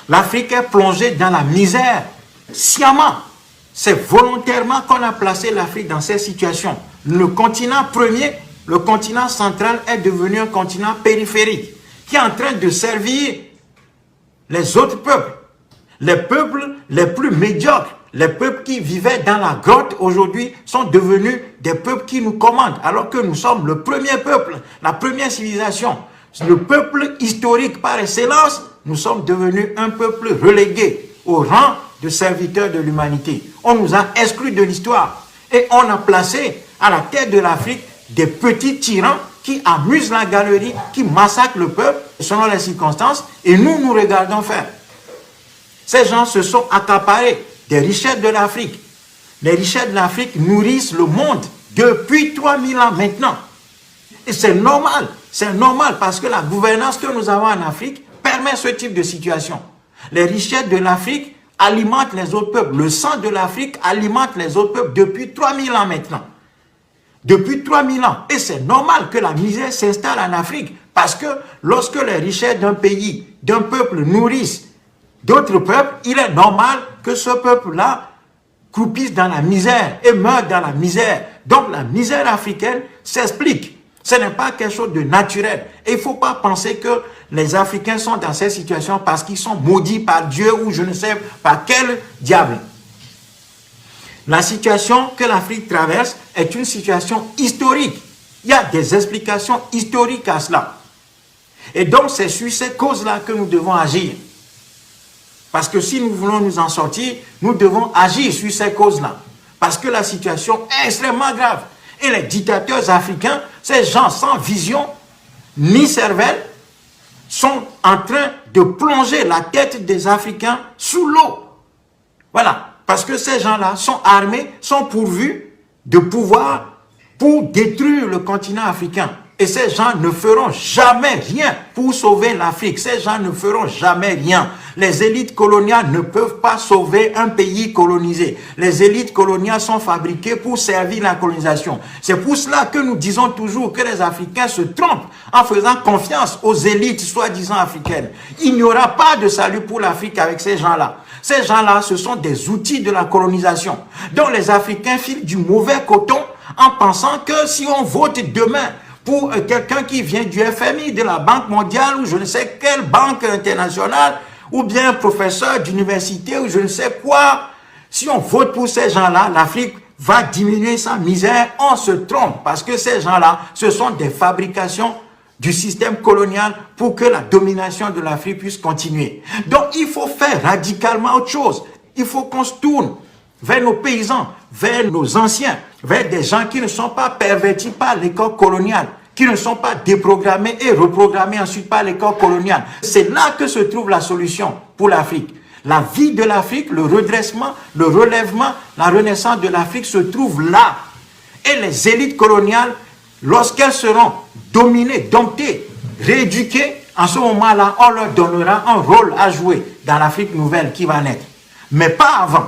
L'Afrique est plongée dans la misère, sciemment. C'est volontairement qu'on a placé l'Afrique dans cette situation. Le continent premier, le continent central, est devenu un continent périphérique qui est en train de servir les autres peuples. Les peuples les plus médiocres, les peuples qui vivaient dans la grotte aujourd'hui sont devenus des peuples qui nous commandent, alors que nous sommes le premier peuple, la première civilisation. Le peuple historique par excellence, nous sommes devenus un peuple relégué au rang de serviteurs de l'humanité. On nous a exclus de l'histoire et on a placé à la tête de l'Afrique des petits tyrans qui amusent la galerie, qui massacrent le peuple selon les circonstances et nous regardons faire. Ces gens se sont accaparés des richesses de l'Afrique. Les richesses de l'Afrique nourrissent le monde depuis 3000 ans maintenant. Et c'est normal parce que la gouvernance que nous avons en Afrique permet ce type de situation. Les richesses de l'Afrique alimentent les autres peuples. Le sang de l'Afrique alimente les autres peuples depuis 3000 ans maintenant. Depuis 3000 ans. Et c'est normal que la misère s'installe en Afrique. Parce que lorsque les richesses d'un pays, d'un peuple nourrissent d'autres peuples, il est normal que ce peuple-là croupisse dans la misère et meure dans la misère. Donc la misère africaine s'explique. Ce n'est pas quelque chose de naturel. Et il ne faut pas penser que les Africains sont dans cette situation parce qu'ils sont maudits par Dieu ou je ne sais par quel diable. La situation que l'Afrique traverse est une situation historique. Il y a des explications historiques à cela. Et donc c'est sur ces causes-là que nous devons agir. Parce que si nous voulons nous en sortir, nous devons agir sur ces causes-là. Parce que la situation est extrêmement grave. Et les dictateurs africains, ces gens sans vision ni cervelle, sont en train de plonger la tête des Africains sous l'eau. Voilà. Parce que ces gens-là sont armés, sont pourvus de pouvoir pour détruire le continent africain. Et ces gens ne feront jamais rien pour sauver l'Afrique. Ces gens ne feront jamais rien. Les élites coloniales ne peuvent pas sauver un pays colonisé. Les élites coloniales sont fabriquées pour servir la colonisation. C'est pour cela que nous disons toujours que les Africains se trompent en faisant confiance aux élites soi-disant africaines. Il n'y aura pas de salut pour l'Afrique avec ces gens-là. Ces gens-là, ce sont des outils de la colonisation. Donc les Africains filent du mauvais coton en pensant que si on vote demain pour quelqu'un qui vient du FMI, de la Banque mondiale, ou je ne sais quelle banque internationale, ou bien professeur d'université, ou je ne sais quoi, si on vote pour ces gens-là, l'Afrique va diminuer sa misère. On se trompe, parce que ces gens-là, ce sont des fabrications du système colonial pour que la domination de l'Afrique puisse continuer. Donc, il faut faire radicalement autre chose. Il faut qu'on se tourne vers nos paysans, vers nos anciens, vers des gens qui ne sont pas pervertis par l'école coloniale, qui ne sont pas déprogrammés et reprogrammés ensuite par l'école coloniale. C'est là que se trouve la solution pour l'Afrique. La vie de l'Afrique, le redressement, le relèvement, la renaissance de l'Afrique se trouve là. Et les élites coloniales, lorsqu'elles seront dominées, domptées, rééduquées, en ce moment-là, on leur donnera un rôle à jouer dans l'Afrique nouvelle qui va naître. Mais pas avant.